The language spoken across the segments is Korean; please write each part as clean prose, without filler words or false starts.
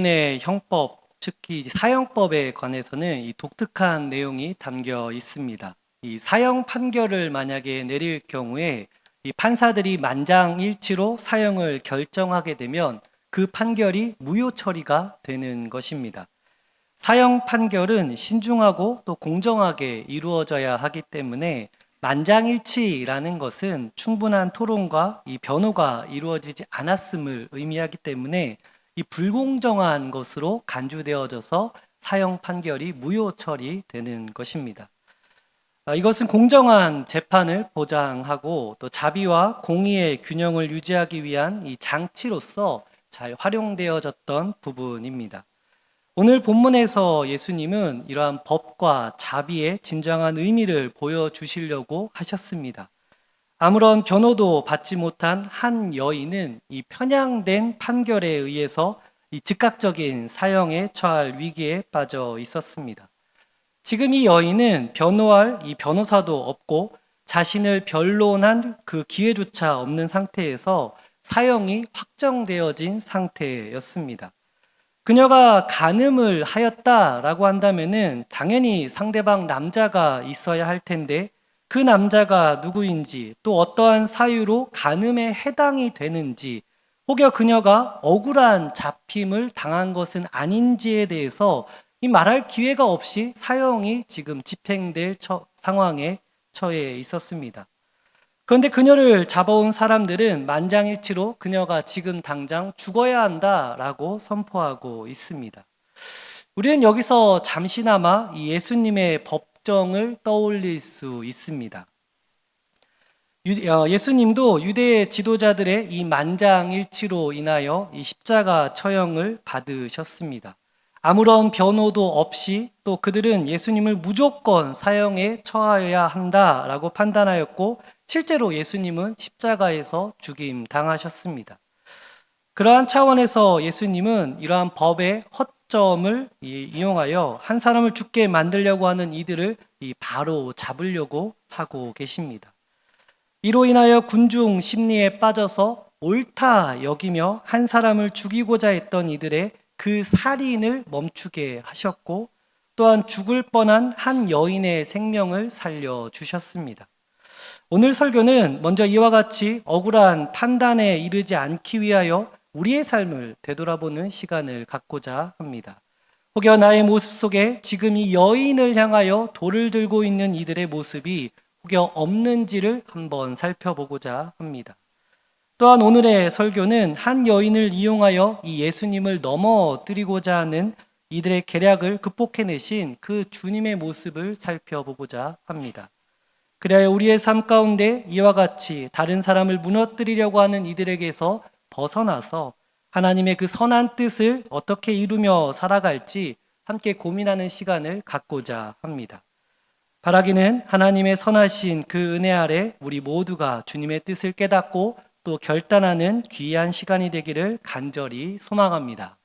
의 형법, 특히 이제 사형법에 관해서는 이 독특한 내용이 담겨 있습니다. 이 사형 판결을 만약에 내릴 경우에 이 판사들이 만장일치로 사형을 결정하게 되면 그 판결이 무효 처리가 되는 것입니다. 사형 판결은 신중하고 또 공정하게 이루어져야 하기 때문에 만장일치라는 것은 충분한 토론과 이 변호가 이루어지지 않았음을 의미하기 때문에 이 불공정한 것으로 간주되어져서 사형 판결이 무효 처리되는 것입니다. 이것은 공정한 재판을 보장하고 또 자비와 공의의 균형을 유지하기 위한 이 장치로서 잘 활용되어졌던 부분입니다. 오늘 본문에서 예수님은 이러한 법과 자비의 진정한 의미를 보여주시려고 하셨습니다. 아무런 변호도 받지 못한 한 여인은 이 편향된 판결에 의해서 이 즉각적인 사형에 처할 위기에 빠져 있었습니다. 지금 이 여인은 변호할 이 변호사도 없고 자신을 변론한 그 기회조차 없는 상태에서 사형이 확정되어진 상태였습니다. 그녀가 간음을 하였다라고 한다면은 당연히 상대방 남자가 있어야 할 텐데 그 남자가 누구인지 또 어떠한 사유로 간음에 해당이 되는지 혹여 그녀가 억울한 잡힘을 당한 것은 아닌지에 대해서 이 말할 기회가 없이 사형이 지금 집행될 상황에 처해 있었습니다. 그런데 그녀를 잡아온 사람들은 만장일치로 그녀가 지금 당장 죽어야 한다라고 선포하고 있습니다. 우리는 여기서 잠시나마 이 예수님의 법정을 떠올릴 수 있습니다. 예수님도 유대 지도자들의 이 만장일치로 인하여 이 십자가 처형을 받으셨습니다. 아무런 변호도 없이 또 그들은 예수님을 무조건 사형에 처하여야 한다라고 판단하였고 실제로 예수님은 십자가에서 죽임 당하셨습니다. 그러한 차원에서 예수님은 이러한 법의 허점을 이용하여 한 사람을 죽게 만들려고 하는 이들을 바로 잡으려고 하고 계십니다. 이로 인하여 군중 심리에 빠져서 옳다 여기며 한 사람을 죽이고자 했던 이들의 그 살인을 멈추게 하셨고 또한 죽을 뻔한 한 여인의 생명을 살려주셨습니다. 오늘 설교는 먼저 이와 같이 억울한 판단에 이르지 않기 위하여 우리의 삶을 되돌아보는 시간을 갖고자 합니다. 혹여 나의 모습 속에 지금 이 여인을 향하여 돌을 들고 있는 이들의 모습이 혹여 없는지를 한번 살펴보고자 합니다. 또한 오늘의 설교는 한 여인을 이용하여 이 예수님을 넘어뜨리고자 하는 이들의 계략을 극복해내신 그 주님의 모습을 살펴보고자 합니다. 그래야 우리의 삶 가운데 이와 같이 다른 사람을 무너뜨리려고 하는 이들에게서 벗어나서 하나님의 그 선한 뜻을 어떻게 이루며 살아갈지 함께 고민하는 시간을 갖고자 합니다. 바라기는 하나님의 선하신 그 은혜 아래 우리 모두가 주님의 뜻을 깨닫고 또 결단하는 귀한 시간이 되기를 간절히 소망합니다.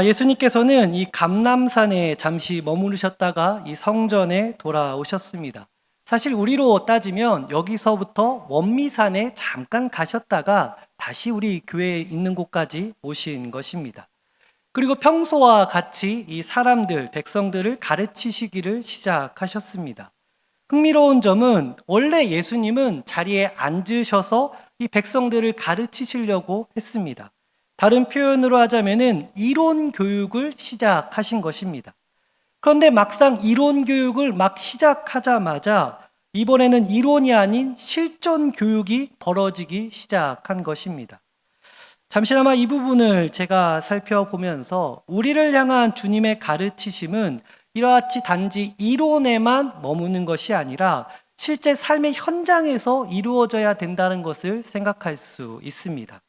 예수님께서는 이 감람산에 잠시 머무르셨다가 이 성전에 돌아오셨습니다. 사실 우리로 따지면 여기서부터 원미산에 잠깐 가셨다가 다시 우리 교회에 있는 곳까지 오신 것입니다. 그리고 평소와 같이 이 사람들, 백성들을 가르치시기를 시작하셨습니다. 흥미로운 점은 원래 예수님은 자리에 앉으셔서 이 백성들을 가르치시려고 했습니다. 다른 표현으로 하자면은 이론 교육을 시작하신 것입니다. 그런데 막상 이론 교육을 막 시작하자마자 이번에는 이론이 아닌 실존 교육이 벌어지기 시작한 것입니다. 잠시나마 이 부분을 제가 살펴보면서 우리를 향한 주님의 가르치심은 이와 같이 단지 이론에만 머무는 것이 아니라 실제 삶의 현장에서 이루어져야 된다는 것을 생각할 수 있습니다.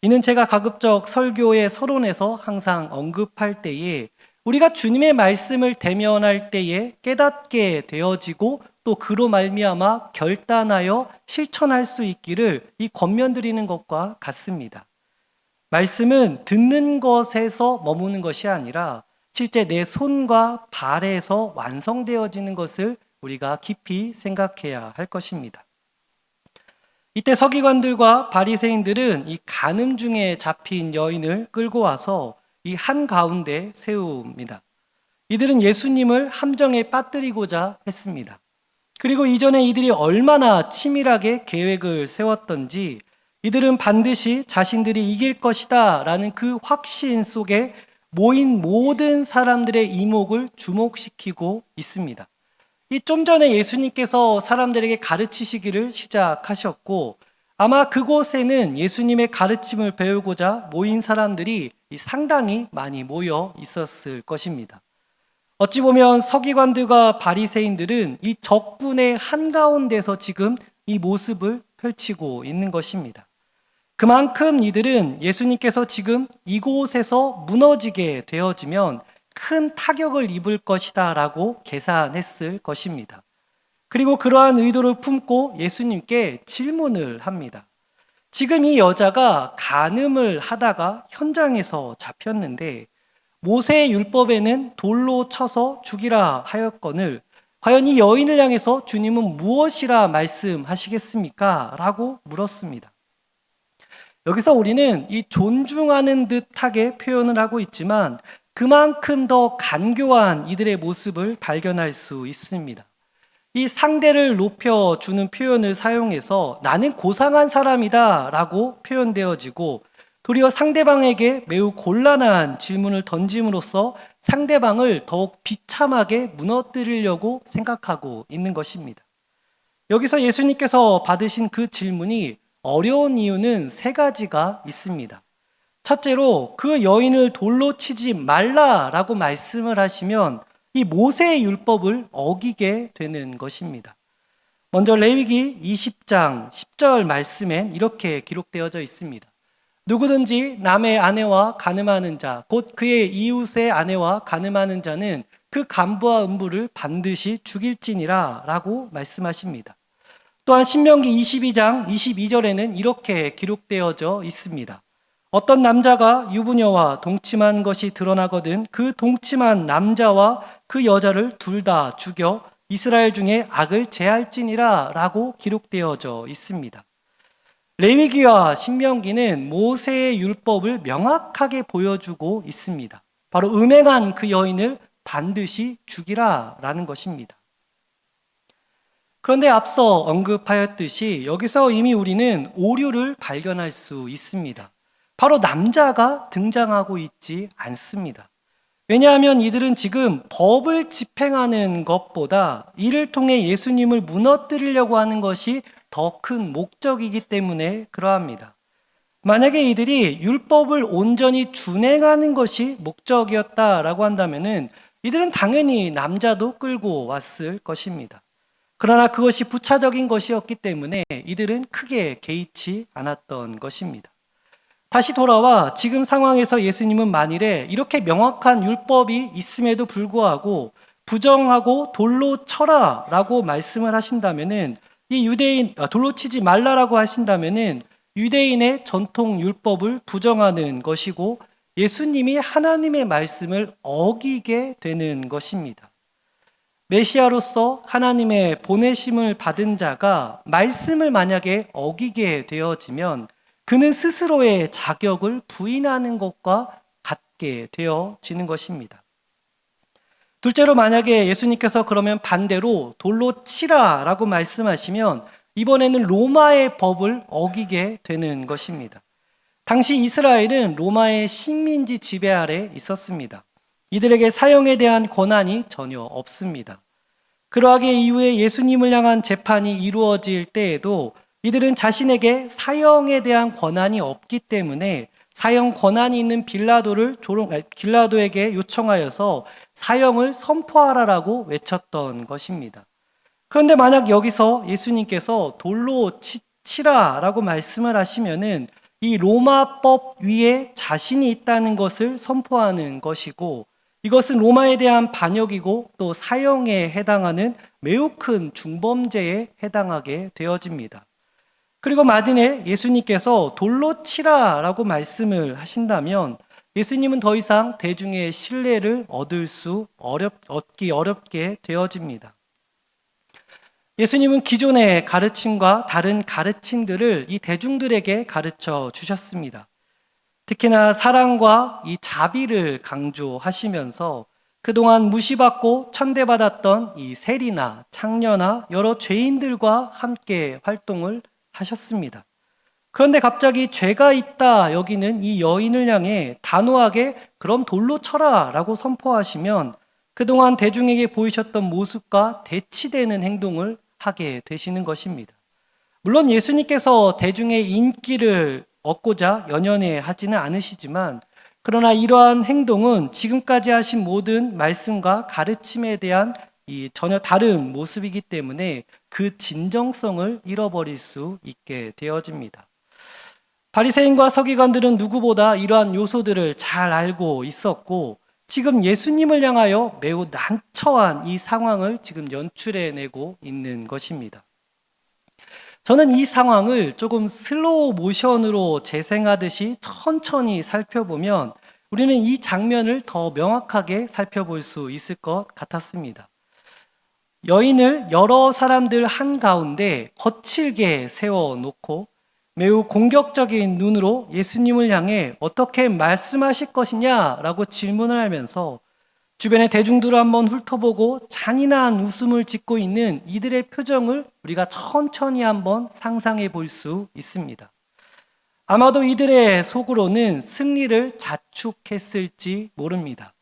이는 제가 가급적 설교의 서론에서 항상 언급할 때에 우리가 주님의 말씀을 대면할 때에 깨닫게 되어지고 또 그로 말미암아 결단하여 실천할 수 있기를 이 권면드리는 것과 같습니다. 말씀은 듣는 것에서 머무는 것이 아니라 실제 내 손과 발에서 완성되어지는 것을 우리가 깊이 생각해야 할 것입니다. 이때 서기관들과 바리새인들은 이 간음 중에 잡힌 여인을 끌고 와서 이 한가운데 세웁니다. 이들은 예수님을 함정에 빠뜨리고자 했습니다. 그리고 이전에 이들이 얼마나 치밀하게 계획을 세웠던지 이들은 반드시 자신들이 이길 것이다 라는 그 확신 속에 모인 모든 사람들의 이목을 주목시키고 있습니다. 이 좀 전에 예수님께서 사람들에게 가르치시기를 시작하셨고 아마 그곳에는 예수님의 가르침을 배우고자 모인 사람들이 상당히 많이 모여 있었을 것입니다. 어찌 보면 서기관들과 바리새인들은 이 적군의 한가운데서 지금 이 모습을 펼치고 있는 것입니다. 그만큼 이들은 예수님께서 지금 이곳에서 무너지게 되어지면 큰 타격을 입을 것이다 라고 계산했을 것입니다. 그리고 그러한 의도를 품고 예수님께 질문을 합니다. 지금 이 여자가 간음을 하다가 현장에서 잡혔는데 모세의 율법에는 돌로 쳐서 죽이라 하였거늘 과연 이 여인을 향해서 주님은 무엇이라 말씀하시겠습니까? 라고 물었습니다. 여기서 우리는 이 존중하는 듯하게 표현을 하고 있지만 그만큼 더 간교한 이들의 모습을 발견할 수 있습니다. 이 상대를 높여주는 표현을 사용해서 나는 고상한 사람이다 라고 표현되어지고 도리어 상대방에게 매우 곤란한 질문을 던짐으로써 상대방을 더욱 비참하게 무너뜨리려고 생각하고 있는 것입니다. 여기서 예수님께서 받으신 그 질문이 어려운 이유는 세 가지가 있습니다. 첫째로 그 여인을 돌로 치지 말라라고 말씀을 하시면 이 모세의 율법을 어기게 되는 것입니다. 먼저 레위기 20장 10절 말씀엔 이렇게 기록되어져 있습니다. 누구든지 남의 아내와 간음하는 자, 곧 그의 이웃의 아내와 간음하는 자는 그 간부와 음부를 반드시 죽일지니라 라고 말씀하십니다. 또한 신명기 22장 22절에는 이렇게 기록되어져 있습니다. 어떤 남자가 유부녀와 동침한 것이 드러나거든 그 동침한 남자와 그 여자를 둘 다 죽여 이스라엘 중에 악을 제할지니라 라고 기록되어져 있습니다. 레위기와 신명기는 모세의 율법을 명확하게 보여주고 있습니다. 바로 음행한 그 여인을 반드시 죽이라 라는 것입니다. 그런데 앞서 언급하였듯이 여기서 이미 우리는 오류를 발견할 수 있습니다. 바로 남자가 등장하고 있지 않습니다. 왜냐하면 이들은 지금 법을 집행하는 것보다 이를 통해 예수님을 무너뜨리려고 하는 것이 더 큰 목적이기 때문에 그러합니다. 만약에 이들이 율법을 온전히 준행하는 것이 목적이었다라고 한다면은 이들은 당연히 남자도 끌고 왔을 것입니다. 그러나 그것이 부차적인 것이었기 때문에 이들은 크게 개의치 않았던 것입니다. 다시 돌아와 지금 상황에서 예수님은 만일에 이렇게 명확한 율법이 있음에도 불구하고 부정하고 돌로 쳐라 라고 말씀을 하신다면은 이 유대인, 돌로 치지 말라라고 하신다면은 유대인의 전통 율법을 부정하는 것이고 예수님이 하나님의 말씀을 어기게 되는 것입니다. 메시아로서 하나님의 보내심을 받은 자가 말씀을 만약에 어기게 되어지면 그는 스스로의 자격을 부인하는 것과 같게 되어지는 것입니다. 둘째로 만약에 예수님께서 그러면 반대로 돌로 치라라고 말씀하시면 이번에는 로마의 법을 어기게 되는 것입니다. 당시 이스라엘은 로마의 식민지 지배 아래 있었습니다. 이들에게 사형에 대한 권한이 전혀 없습니다. 그러하게 이후에 예수님을 향한 재판이 이루어질 때에도 이들은 자신에게 사형에 대한 권한이 없기 때문에 사형 권한이 있는 빌라도에게 요청하여서 사형을 선포하라라고 외쳤던 것입니다. 그런데 만약 여기서 예수님께서 돌로 치라라고 말씀을 하시면은 이 로마법 위에 자신이 있다는 것을 선포하는 것이고 이것은 로마에 대한 반역이고 또 사형에 해당하는 매우 큰 중범죄에 해당하게 되어집니다. 그리고 마지막에 예수님께서 돌로 치라라고 말씀을 하신다면 예수님은 더 이상 대중의 신뢰를 얻기 어렵게 되어집니다. 예수님은 기존의 가르침과 다른 가르침들을 이 대중들에게 가르쳐 주셨습니다. 특히나 사랑과 이 자비를 강조하시면서 그동안 무시받고 천대받았던 이 세리나 창녀나 여러 죄인들과 함께 활동을 하셨습니다. 그런데 갑자기 죄가 있다 여기는 이 여인을 향해 단호하게 그럼 돌로 쳐라 라고 선포하시면 그동안 대중에게 보이셨던 모습과 대치되는 행동을 하게 되시는 것입니다. 물론 예수님께서 대중의 인기를 얻고자 연연해 하지는 않으시지만 그러나 이러한 행동은 지금까지 하신 모든 말씀과 가르침에 대한 이 전혀 다른 모습이기 때문에 그 진정성을 잃어버릴 수 있게 되어집니다. 바리새인과 서기관들은 누구보다 이러한 요소들을 잘 알고 있었고 지금 예수님을 향하여 매우 난처한 이 상황을 지금 연출해내고 있는 것입니다. 저는 이 상황을 조금 슬로우 모션으로 재생하듯이 천천히 살펴보면 우리는 이 장면을 더 명확하게 살펴볼 수 있을 것 같았습니다. 여인을 여러 사람들 한가운데 거칠게 세워놓고 매우 공격적인 눈으로 예수님을 향해 어떻게 말씀하실 것이냐라고 질문을 하면서 주변의 대중들을 한번 훑어보고 잔인한 웃음을 짓고 있는 이들의 표정을 우리가 천천히 한번 상상해 볼 수 있습니다. 아마도 이들의 속으로는 승리를 자축했을지 모릅니다.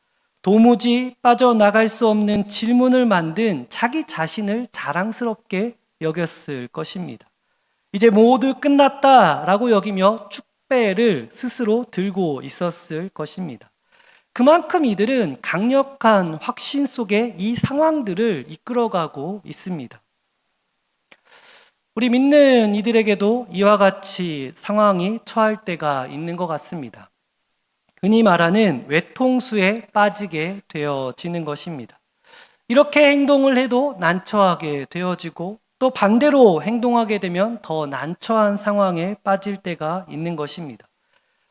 도무지 빠져나갈 수 없는 질문을 만든 자기 자신을 자랑스럽게 여겼을 것입니다. 이제 모두 끝났다라고 여기며 축배를 스스로 들고 있었을 것입니다. 그만큼 이들은 강력한 확신 속에 이 상황들을 이끌어가고 있습니다. 우리 믿는 이들에게도 이와 같이 상황이 처할 때가 있는 것 같습니다. 흔히 말하는 외통수에 빠지게 되어지는 것입니다. 이렇게 행동을 해도 난처하게 되어지고 또 반대로 행동하게 되면 더 난처한 상황에 빠질 때가 있는 것입니다.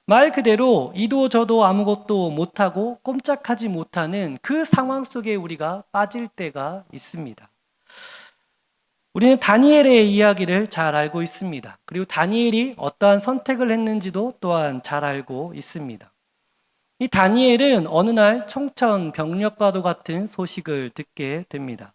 말 그대로 이도 저도 아무것도 못하고 꼼짝하지 못하는 그 상황 속에 우리가 빠질 때가 있습니다. 우리는 다니엘의 이야기를 잘 알고 있습니다. 그리고 다니엘이 어떠한 선택을 했는지도 또한 잘 알고 있습니다. 이 다니엘은 어느 날 청천벽력과도 같은 소식을 듣게 됩니다.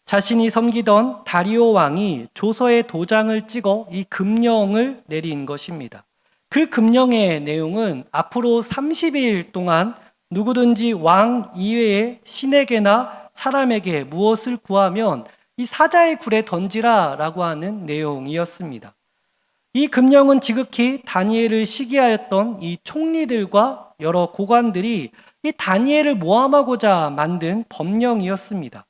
자신이 섬기던 다리오 왕이 조서에 도장을 찍어 이 금령을 내린 것입니다. 그 금령의 내용은 앞으로 30일 동안 누구든지 왕 이외의 신에게나 사람에게 무엇을 구하면 이 사자의 굴에 던지라 라고 하는 내용이었습니다. 이 금령은 지극히 다니엘을 시기하였던 이 총리들과 여러 고관들이 이 다니엘을 모함하고자 만든 법령이었습니다.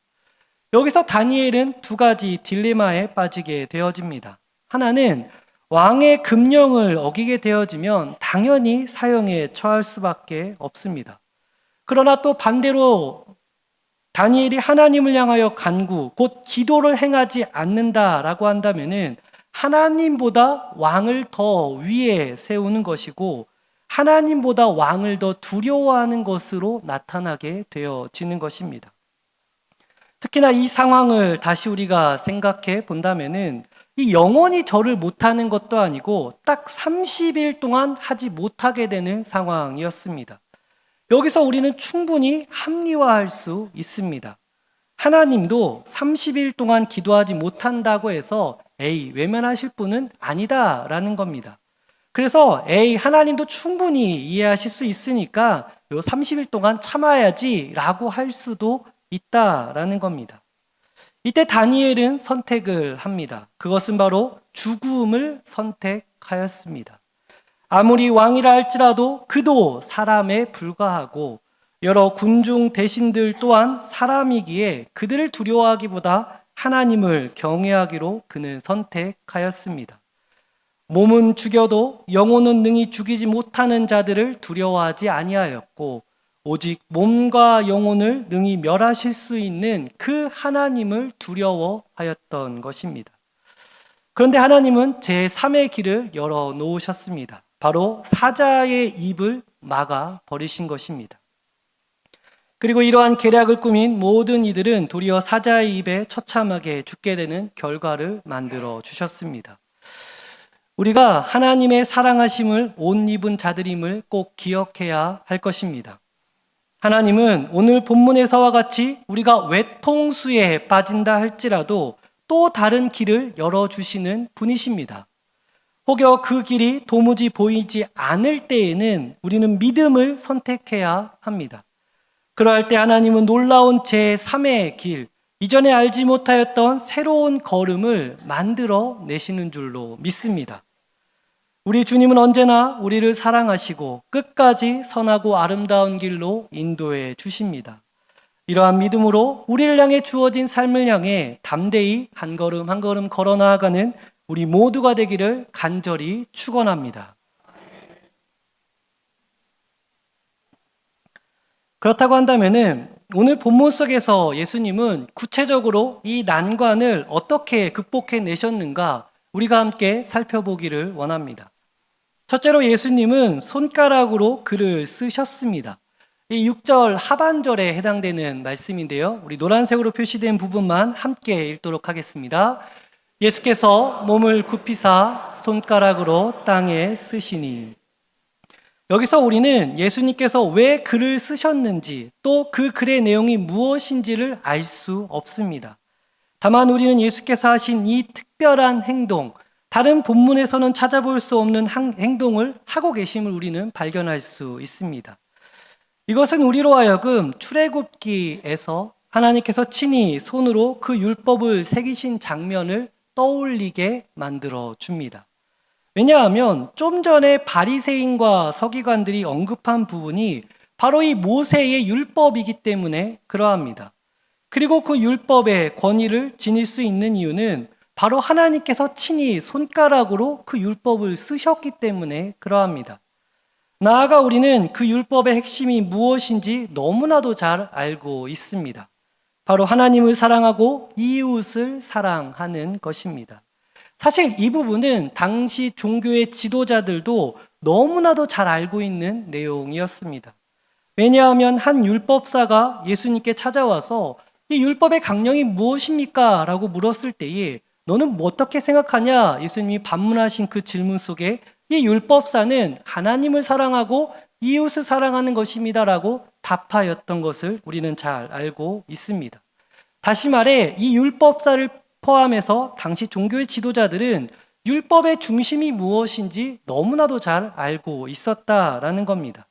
여기서 다니엘은 두 가지 딜레마에 빠지게 되어집니다. 하나는 왕의 금령을 어기게 되어지면 당연히 사형에 처할 수밖에 없습니다. 그러나 또 반대로 다니엘이 하나님을 향하여 간구, 곧 기도를 행하지 않는다라고 한다면은 하나님보다 왕을 더 위에 세우는 것이고 하나님보다 왕을 더 두려워하는 것으로 나타나게 되어지는 것입니다. 특히나 이 상황을 다시 우리가 생각해 본다면은 이 영원히 절을 못하는 것도 아니고 딱 30일 동안 하지 못하게 되는 상황이었습니다. 여기서 우리는 충분히 합리화할 수 있습니다. 하나님도 30일 동안 기도하지 못한다고 해서 외면하실 분은 아니다라는 겁니다. 그래서 하나님도 충분히 이해하실 수 있으니까 요 30일 동안 참아야지 라고 할 수도 있다라는 겁니다. 이때 다니엘은 선택을 합니다. 그것은 바로 죽음을 선택하였습니다. 아무리 왕이라 할지라도 그도 사람에 불과하고 여러 군중 대신들 또한 사람이기에 그들을 두려워하기보다 하나님을 경외하기로 그는 선택하였습니다. 몸은 죽여도 영혼은 능히 죽이지 못하는 자들을 두려워하지 아니하였고 오직 몸과 영혼을 능히 멸하실 수 있는 그 하나님을 두려워하였던 것입니다. 그런데 하나님은 제3의 길을 열어 놓으셨습니다. 바로 사자의 입을 막아 버리신 것입니다. 그리고 이러한 계략을 꾸민 모든 이들은 도리어 사자의 입에 처참하게 죽게 되는 결과를 만들어 주셨습니다. 우리가 하나님의 사랑하심을 옷 입은 자들임을 꼭 기억해야 할 것입니다. 하나님은 오늘 본문에서와 같이 우리가 외통수에 빠진다 할지라도 또 다른 길을 열어주시는 분이십니다. 혹여 그 길이 도무지 보이지 않을 때에는 우리는 믿음을 선택해야 합니다. 그러할 때 하나님은 놀라운 제3의 길, 이전에 알지 못하였던 새로운 걸음을 만들어 내시는 줄로 믿습니다. 우리 주님은 언제나 우리를 사랑하시고 끝까지 선하고 아름다운 길로 인도해 주십니다. 이러한 믿음으로 우리를 향해 주어진 삶을 향해 담대히 한 걸음 한 걸음 걸어 나아가는 우리 모두가 되기를 간절히 축원합니다. 그렇다고 한다면은 오늘 본문 속에서 예수님은 구체적으로 이 난관을 어떻게 극복해 내셨는가 우리가 함께 살펴보기를 원합니다. 첫째로 예수님은 손가락으로 글을 쓰셨습니다. 이 6절 하반절에 해당되는 말씀인데요. 우리 노란색으로 표시된 부분만 함께 읽도록 하겠습니다. 예수께서 몸을 굽히사 손가락으로 땅에 쓰시니. 여기서 우리는 예수님께서 왜 글을 쓰셨는지 또 그 글의 내용이 무엇인지를 알 수 없습니다. 다만 우리는 예수께서 하신 이 특별한 행동, 다른 본문에서는 찾아볼 수 없는 행동을 하고 계심을 우리는 발견할 수 있습니다. 이것은 우리로 하여금 출애굽기에서 하나님께서 친히 손으로 그 율법을 새기신 장면을 떠올리게 만들어 줍니다. 왜냐하면 좀 전에 바리새인과 서기관들이 언급한 부분이 바로 이 모세의 율법이기 때문에 그러합니다. 그리고 그 율법의 권위를 지닐 수 있는 이유는 바로 하나님께서 친히 손가락으로 그 율법을 쓰셨기 때문에 그러합니다. 나아가 우리는 그 율법의 핵심이 무엇인지 너무나도 잘 알고 있습니다. 바로 하나님을 사랑하고 이웃을 사랑하는 것입니다. 사실 이 부분은 당시 종교의 지도자들도 너무나도 잘 알고 있는 내용이었습니다. 왜냐하면 한 율법사가 예수님께 찾아와서 이 율법의 강령이 무엇입니까? 라고 물었을 때에 너는 뭐 어떻게 생각하냐? 예수님이 반문하신 그 질문 속에 이 율법사는 하나님을 사랑하고 이웃을 사랑하는 것입니다 라고 답하였던 것을 우리는 잘 알고 있습니다. 다시 말해 이 율법사를 포함해서 당시 종교의 지도자들은 율법의 중심이 무엇인지 너무나도 잘 알고 있었다라는 겁니다.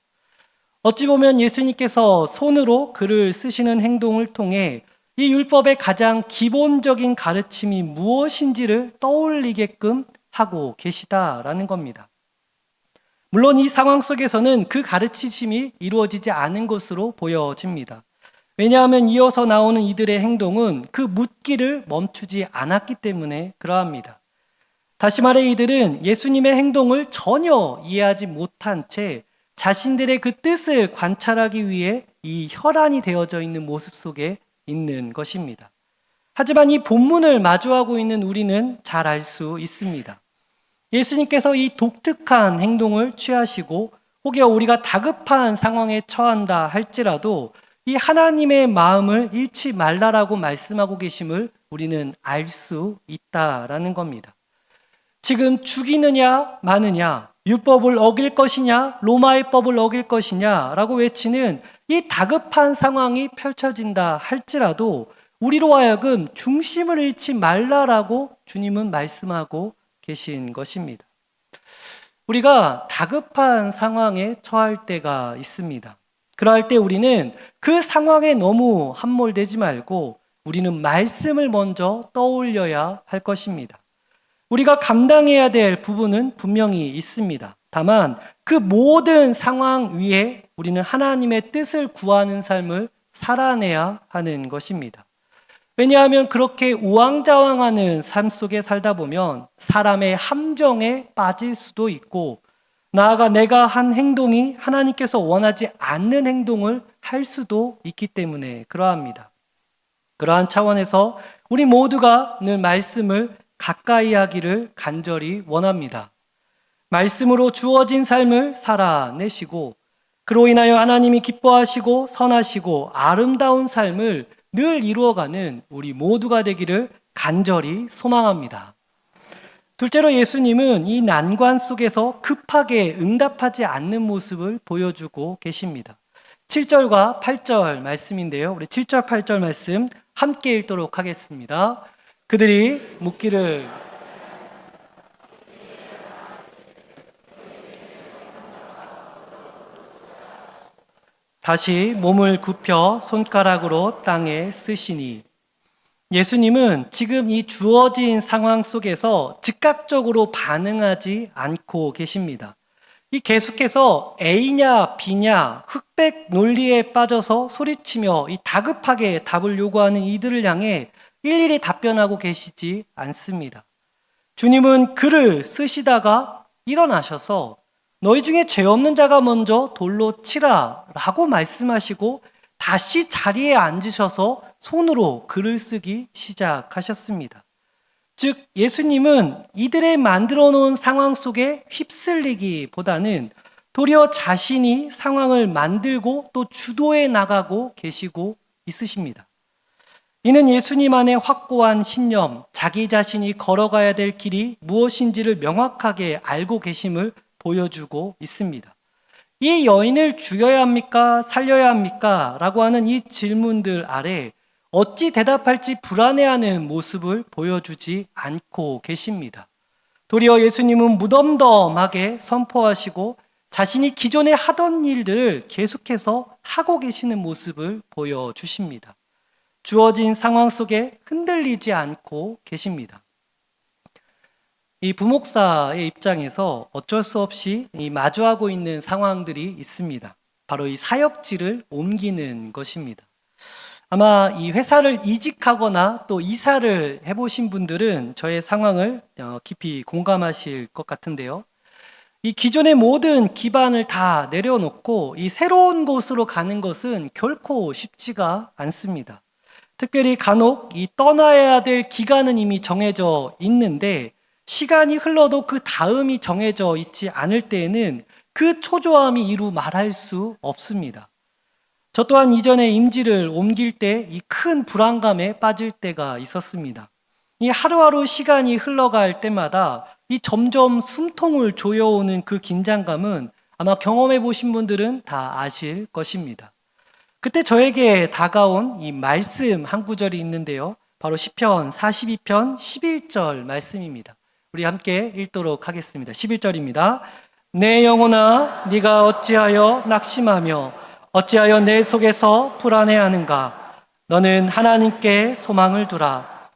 어찌 보면 예수님께서 손으로 글을 쓰시는 행동을 통해 이 율법의 가장 기본적인 가르침이 무엇인지를 떠올리게끔 하고 계시다라는 겁니다. 물론 이 상황 속에서는 그 가르치심이 이루어지지 않은 것으로 보여집니다. 왜냐하면 이어서 나오는 이들의 행동은 그 묻기를 멈추지 않았기 때문에 그러합니다. 다시 말해 이들은 예수님의 행동을 전혀 이해하지 못한 채 자신들의 그 뜻을 관찰하기 위해 이 혈안이 되어져 있는 모습 속에 있는 것입니다. 하지만 이 본문을 마주하고 있는 우리는 잘 알 수 있습니다. 예수님께서 이 독특한 행동을 취하시고 혹여 우리가 다급한 상황에 처한다 할지라도 이 하나님의 마음을 잃지 말라라고 말씀하고 계심을 우리는 알 수 있다라는 겁니다. 지금 죽이느냐 마느냐, 율법을 어길 것이냐, 로마의 법을 어길 것이냐라고 외치는 이 다급한 상황이 펼쳐진다 할지라도 우리로 하여금 중심을 잃지 말라라고 주님은 말씀하고 계신 것입니다. 우리가 다급한 상황에 처할 때가 있습니다. 그럴 때 우리는 그 상황에 너무 함몰되지 말고 우리는 말씀을 먼저 떠올려야 할 것입니다. 우리가 감당해야 될 부분은 분명히 있습니다. 다만 그 모든 상황 위에 우리는 하나님의 뜻을 구하는 삶을 살아내야 하는 것입니다. 왜냐하면 그렇게 우왕좌왕하는 삶 속에 살다 보면 사람의 함정에 빠질 수도 있고 나아가 내가 한 행동이 하나님께서 원하지 않는 행동을 할 수도 있기 때문에 그러합니다. 그러한 차원에서 우리 모두가 늘 말씀을 가까이 하기를 간절히 원합니다. 말씀으로 주어진 삶을 살아내시고 그로 인하여 하나님이 기뻐하시고 선하시고 아름다운 삶을 늘 이루어가는 우리 모두가 되기를 간절히 소망합니다. 둘째로 예수님은 이 난관 속에서 급하게 응답하지 않는 모습을 보여주고 계십니다. 7절과 8절 말씀인데요. 우리 7절, 8절 말씀 함께 읽도록 하겠습니다. 그들이 묻기를 다시 몸을 굽혀 손가락으로 땅에 쓰시니, 예수님은 지금 이 주어진 상황 속에서 즉각적으로 반응하지 않고 계십니다. 이 계속해서 A냐 B냐 흑백 논리에 빠져서 소리치며 이 다급하게 답을 요구하는 이들을 향해 일일이 답변하고 계시지 않습니다. 주님은 글을 쓰시다가 일어나셔서 너희 중에 죄 없는 자가 먼저 돌로 치라 라고 말씀하시고 다시 자리에 앉으셔서 손으로 글을 쓰기 시작하셨습니다. 즉 예수님은 이들의 만들어 놓은 상황 속에 휩쓸리기보다는 도리어 자신이 상황을 만들고 또 주도해 나가고 계시고 있으십니다. 이는 예수님 안에 확고한 신념, 자기 자신이 걸어가야 될 길이 무엇인지를 명확하게 알고 계심을 보여주고 있습니다. 이 여인을 죽여야 합니까? 살려야 합니까? 라고 하는 이 질문들 아래 어찌 대답할지 불안해하는 모습을 보여주지 않고 계십니다. 도리어 예수님은 무덤덤하게 선포하시고 자신이 기존에 하던 일들을 계속해서 하고 계시는 모습을 보여주십니다. 주어진 상황 속에 흔들리지 않고 계십니다. 이 부목사의 입장에서 어쩔 수 없이 마주하고 있는 상황들이 있습니다. 바로 이 사역지를 옮기는 것입니다. 아마 이 회사를 이직하거나 또 이사를 해보신 분들은 저의 상황을 깊이 공감하실 것 같은데요. 이 기존의 모든 기반을 다 내려놓고 이 새로운 곳으로 가는 것은 결코 쉽지가 않습니다. 특별히 간혹 이 떠나야 될 기간은 이미 정해져 있는데 시간이 흘러도 그 다음이 정해져 있지 않을 때에는 그 초조함이 이루 말할 수 없습니다. 저 또한 이전에 임지를 옮길 때 이 큰 불안감에 빠질 때가 있었습니다. 이 하루하루 시간이 흘러갈 때마다 이 점점 숨통을 조여오는 그 긴장감은 아마 경험해 보신 분들은 다 아실 것입니다. 그때 저에게 다가온 이 말씀 한 구절이 있는데요. 바로 시편 42편 11절 말씀입니다. 우리 함께 읽도록 하겠습니다. 11절입니다. 내 영혼아 네가 어찌하여 낙심하며 어찌하여 내 속에서 불안해하는가. 너는 하나님께 소망을 두라.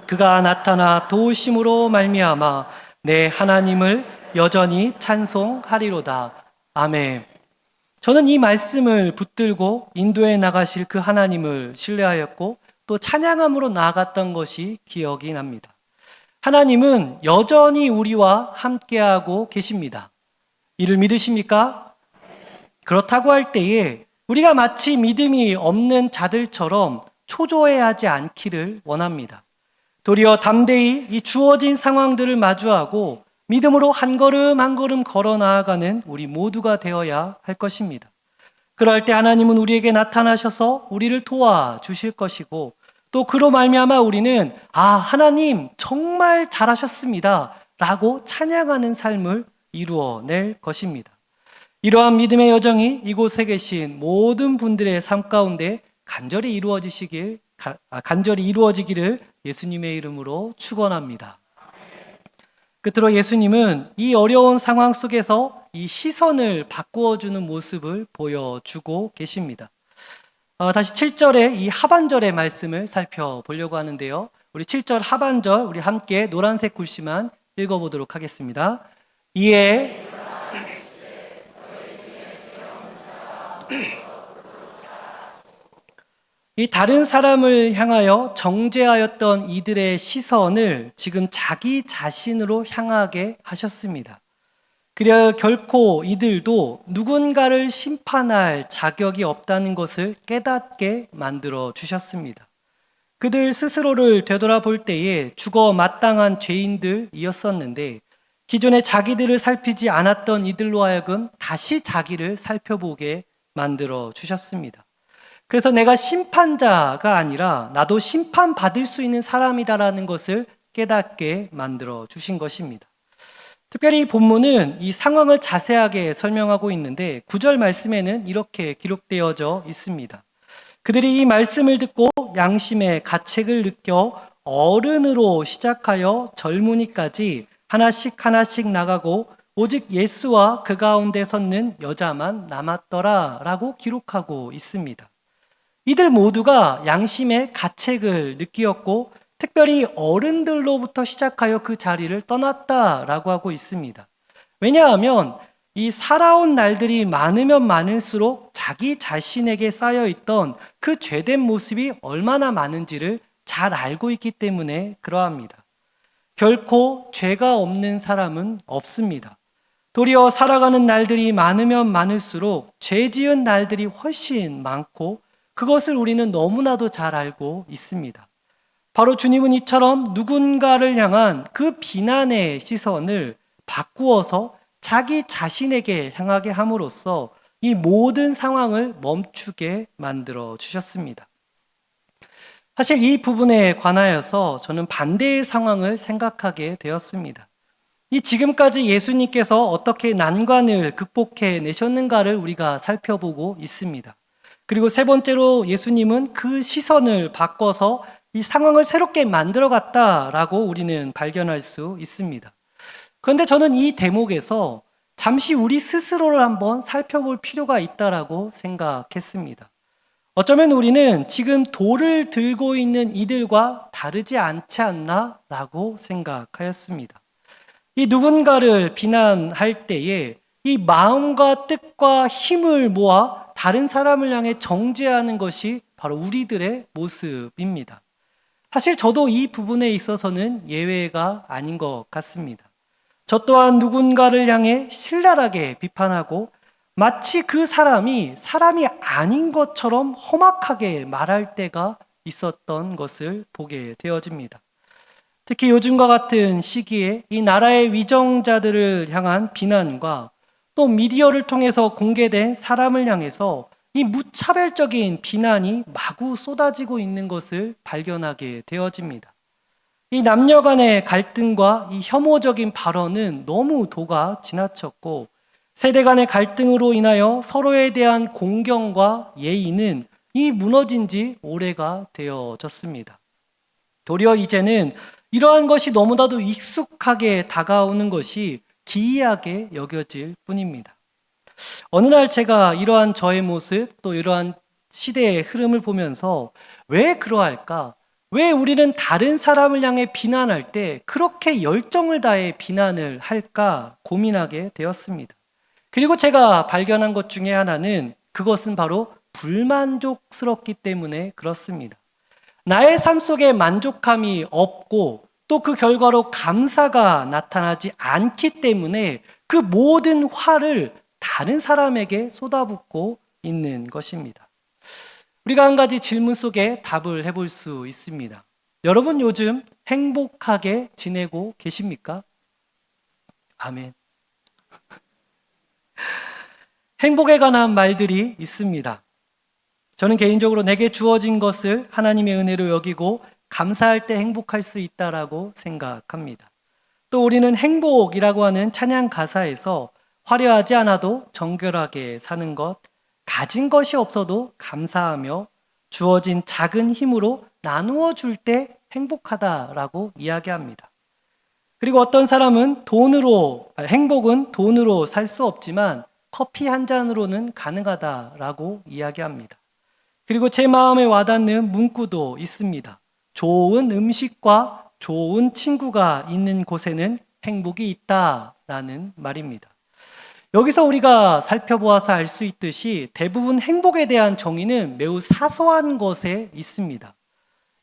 그가 나타나 도우심으로 말미암아 내 하나님을 여전히 찬송하리로다. 아멘. 저는 이 말씀을 붙들고 인도에 나가실 그 하나님을 신뢰하였고 또 찬양함으로 나아갔던 것이 기억이 납니다. 하나님은 여전히 우리와 함께하고 계십니다. 이를 믿으십니까? 그렇다고 할 때에 우리가 마치 믿음이 없는 자들처럼 초조해하지 않기를 원합니다. 도리어 담대히 이 주어진 상황들을 마주하고 믿음으로 한 걸음 한 걸음 걸어 나아가는 우리 모두가 되어야 할 것입니다. 그럴 때 하나님은 우리에게 나타나셔서 우리를 도와주실 것이고 또 그로 말미암아 우리는 하나님 정말 잘하셨습니다 라고 찬양하는 삶을 이루어낼 것입니다. 이러한 믿음의 여정이 이곳에 계신 모든 분들의 삶 가운데 간절히 이루어지기를 예수님의 이름으로 축원합니다. 끝으로 예수님은 이 어려운 상황 속에서 이 시선을 바꾸어주는 모습을 보여주고 계십니다. 다시 7절의 이 하반절의 말씀을 살펴보려고 하는데요. 우리 7절 하반절 우리 함께 노란색 글씨만 읽어보도록 하겠습니다. 이에 이 다른 사람을 향하여 정죄하였던 이들의 시선을 지금 자기 자신으로 향하게 하셨습니다. 그래야 결코 이들도 누군가를 심판할 자격이 없다는 것을 깨닫게 만들어 주셨습니다. 그들 스스로를 되돌아볼 때에 죽어 마땅한 죄인들이었었는데 기존에 자기들을 살피지 않았던 이들로 하여금 다시 자기를 살펴보게 만들어 주셨습니다. 그래서 내가 심판자가 아니라 나도 심판받을 수 있는 사람이다라는 것을 깨닫게 만들어 주신 것입니다. 특별히 이 본문은 이 상황을 자세하게 설명하고 있는데 9절 말씀에는 이렇게 기록되어져 있습니다. 그들이 이 말씀을 듣고 양심의 가책을 느껴 어른으로 시작하여 젊은이까지 하나씩 하나씩 나가고 오직 예수와 그 가운데 섰는 여자만 남았더라 라고 기록하고 있습니다. 이들 모두가 양심의 가책을 느끼었고 특별히 어른들로부터 시작하여 그 자리를 떠났다라고 하고 있습니다. 왜냐하면 이 살아온 날들이 많으면 많을수록 자기 자신에게 쌓여있던 그 죄된 모습이 얼마나 많은지를 잘 알고 있기 때문에 그러합니다. 결코 죄가 없는 사람은 없습니다. 도리어 살아가는 날들이 많으면 많을수록 죄 지은 날들이 훨씬 많고 그것을 우리는 너무나도 잘 알고 있습니다. 바로 주님은 이처럼 누군가를 향한 그 비난의 시선을 바꾸어서 자기 자신에게 향하게 함으로써 이 모든 상황을 멈추게 만들어 주셨습니다. 사실 이 부분에 관하여서 저는 반대의 상황을 생각하게 되었습니다. 이 지금까지 예수님께서 어떻게 난관을 극복해 내셨는가를 우리가 살펴보고 있습니다. 그리고 세 번째로 예수님은 그 시선을 바꿔서 이 상황을 새롭게 만들어갔다라고 우리는 발견할 수 있습니다. 그런데 저는 이 대목에서 잠시 우리 스스로를 한번 살펴볼 필요가 있다라고 생각했습니다. 어쩌면 우리는 지금 돌을 들고 있는 이들과 다르지 않지 않나라고 생각하였습니다. 이 누군가를 비난할 때에 이 마음과 뜻과 힘을 모아 다른 사람을 향해 정죄하는 것이 바로 우리들의 모습입니다. 사실 저도 이 부분에 있어서는 예외가 아닌 것 같습니다. 저 또한 누군가를 향해 신랄하게 비판하고 마치 그 사람이 아닌 것처럼 험악하게 말할 때가 있었던 것을 보게 되어집니다. 특히 요즘과 같은 시기에 이 나라의 위정자들을 향한 비난과 또 미디어를 통해서 공개된 사람을 향해서 이 무차별적인 비난이 마구 쏟아지고 있는 것을 발견하게 되어집니다. 이 남녀 간의 갈등과 이 혐오적인 발언은 너무 도가 지나쳤고 세대 간의 갈등으로 인하여 서로에 대한 공경과 예의는 이 무너진 지 오래가 되어졌습니다. 도리어 이제는 이러한 것이 너무나도 익숙하게 다가오는 것이 기이하게 여겨질 뿐입니다. 어느 날 제가 이러한 저의 모습 또 이러한 시대의 흐름을 보면서 왜 그러할까? 왜 우리는 다른 사람을 향해 비난할 때 그렇게 열정을 다해 비난을 할까 고민하게 되었습니다. 그리고 제가 발견한 것 중에 하나는 그것은 바로 불만족스럽기 때문에 그렇습니다. 나의 삶 속에 만족함이 없고 또 그 결과로 감사가 나타나지 않기 때문에 그 모든 화를 다른 사람에게 쏟아붓고 있는 것입니다. 우리가 한 가지 질문 속에 답을 해볼 수 있습니다. 여러분 요즘 행복하게 지내고 계십니까? 아멘. 행복에 관한 말들이 있습니다. 저는 개인적으로 내게 주어진 것을 하나님의 은혜로 여기고 감사할 때 행복할 수 있다라고 생각합니다. 또 우리는 행복이라고 하는 찬양 가사에서 화려하지 않아도 정결하게 사는 것, 가진 것이 없어도 감사하며 주어진 작은 힘으로 나누어 줄 때 행복하다라고 이야기합니다. 그리고 어떤 사람은 행복은 돈으로 살 수 없지만 커피 한 잔으로는 가능하다라고 이야기합니다. 그리고 제 마음에 와닿는 문구도 있습니다. 좋은 음식과 좋은 친구가 있는 곳에는 행복이 있다라는 말입니다. 여기서 우리가 살펴보아서 알 수 있듯이 대부분 행복에 대한 정의는 매우 사소한 것에 있습니다.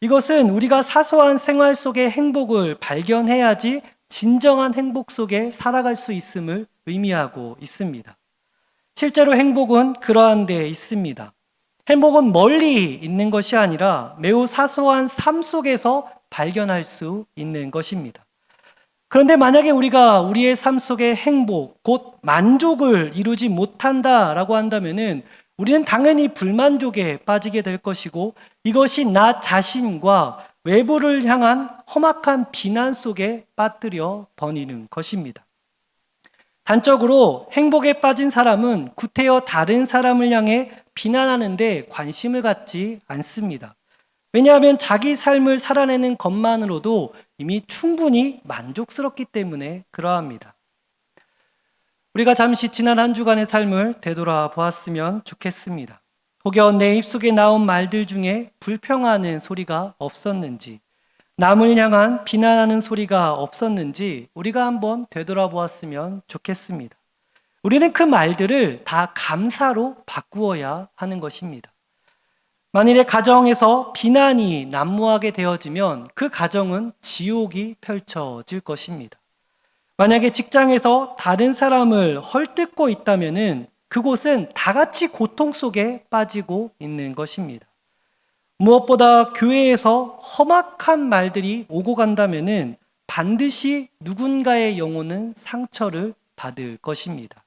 이것은 우리가 사소한 생활 속의 행복을 발견해야지 진정한 행복 속에 살아갈 수 있음을 의미하고 있습니다. 실제로 행복은 그러한 데 있습니다. 행복은 멀리 있는 것이 아니라 매우 사소한 삶 속에서 발견할 수 있는 것입니다. 그런데 만약에 우리가 우리의 삶 속에 행복, 곧 만족을 이루지 못한다라고 한다면은 우리는 당연히 불만족에 빠지게 될 것이고, 이것이 나 자신과 외부를 향한 험악한 비난 속에 빠뜨려 버리는 것입니다. 단적으로 행복에 빠진 사람은 구태여 다른 사람을 향해 비난하는데 관심을 갖지 않습니다. 왜냐하면 자기 삶을 살아내는 것만으로도 이미 충분히 만족스럽기 때문에 그러합니다. 우리가 잠시 지난 한 주간의 삶을 되돌아보았으면 좋겠습니다. 혹여 내 입속에 나온 말들 중에 불평하는 소리가 없었는지, 남을 향한 비난하는 소리가 없었는지 우리가 한번 되돌아보았으면 좋겠습니다. 우리는 그 말들을 다 감사로 바꾸어야 하는 것입니다. 만일에 가정에서 비난이 난무하게 되어지면 그 가정은 지옥이 펼쳐질 것입니다. 만약에 직장에서 다른 사람을 헐뜯고 있다면은 그곳은 다 같이 고통 속에 빠지고 있는 것입니다. 무엇보다 교회에서 험악한 말들이 오고 간다면은 반드시 누군가의 영혼은 상처를 받을 것입니다.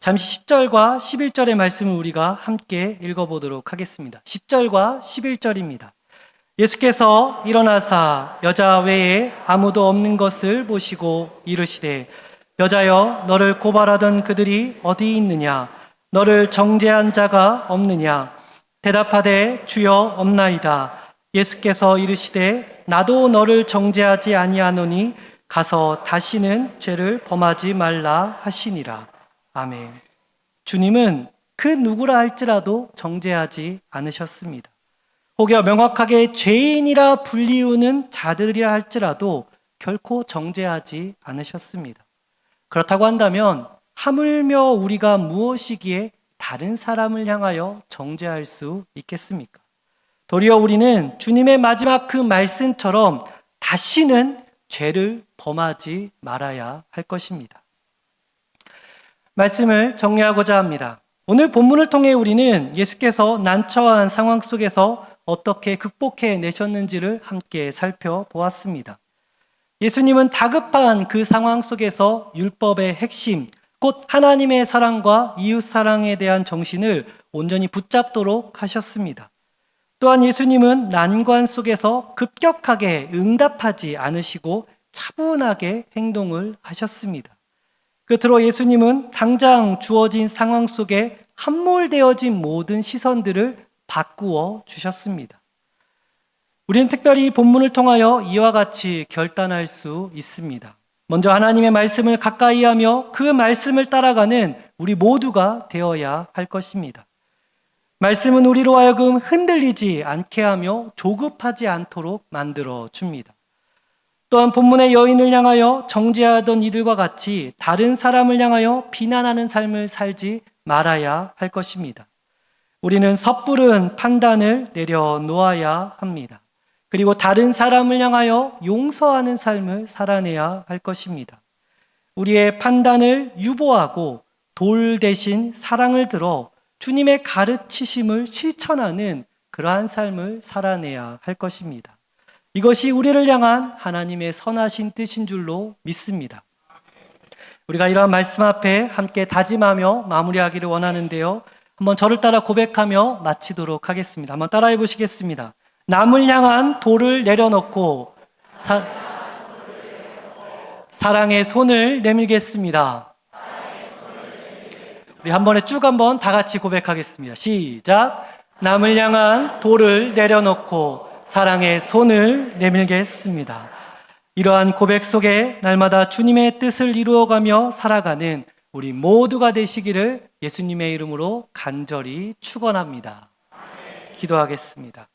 잠시 10절과 11절의 말씀을 우리가 함께 읽어보도록 하겠습니다. 10절과 11절입니다. 예수께서 일어나사 여자 외에 아무도 없는 것을 보시고 이르시되 여자여 너를 고발하던 그들이 어디 있느냐 너를 정죄한 자가 없느냐 대답하되 주여 없나이다. 예수께서 이르시되 나도 너를 정죄하지 아니하노니 가서 다시는 죄를 범하지 말라 하시니라. 아멘. 주님은 그 누구라 할지라도 정죄하지 않으셨습니다. 혹여 명확하게 죄인이라 불리우는 자들이라 할지라도 결코 정죄하지 않으셨습니다. 그렇다고 한다면 하물며 우리가 무엇이기에 다른 사람을 향하여 정죄할 수 있겠습니까? 도리어 우리는 주님의 마지막 그 말씀처럼 다시는 죄를 범하지 말아야 할 것입니다. 말씀을 정리하고자 합니다. 오늘 본문을 통해 우리는 예수께서 난처한 상황 속에서 어떻게 극복해 내셨는지를 함께 살펴보았습니다. 예수님은 다급한 그 상황 속에서 율법의 핵심, 곧 하나님의 사랑과 이웃 사랑에 대한 정신을 온전히 붙잡도록 하셨습니다. 또한 예수님은 난관 속에서 급격하게 응답하지 않으시고 차분하게 행동을 하셨습니다. 끝으로 예수님은 당장 주어진 상황 속에 함몰되어진 모든 시선들을 바꾸어 주셨습니다. 우리는 특별히 본문을 통하여 이와 같이 결단할 수 있습니다. 먼저 하나님의 말씀을 가까이 하며 그 말씀을 따라가는 우리 모두가 되어야 할 것입니다. 말씀은 우리로 하여금 흔들리지 않게 하며 조급하지 않도록 만들어 줍니다. 또한 본문의 여인을 향하여 정죄하던 이들과 같이 다른 사람을 향하여 비난하는 삶을 살지 말아야 할 것입니다. 우리는 섣부른 판단을 내려놓아야 합니다. 그리고 다른 사람을 향하여 용서하는 삶을 살아내야 할 것입니다. 우리의 판단을 유보하고 돌 대신 사랑을 들어 주님의 가르치심을 실천하는 그러한 삶을 살아내야 할 것입니다. 이것이 우리를 향한 하나님의 선하신 뜻인 줄로 믿습니다. 우리가 이러한 말씀 앞에 함께 다짐하며 마무리하기를 원하는데요. 한번 저를 따라 고백하며 마치도록 하겠습니다. 한번 따라해 보시겠습니다. 남을 향한 돌을 내려놓고 사랑의 손을 내밀겠습니다. 우리 한 번에 쭉 한번 다 같이 고백하겠습니다. 시작. 남을 향한 돌을 내려놓고 사랑의 손을 내밀겠습니다. 이러한 고백 속에 날마다 주님의 뜻을 이루어가며 살아가는 우리 모두가 되시기를 예수님의 이름으로 간절히 축원합니다. 기도하겠습니다.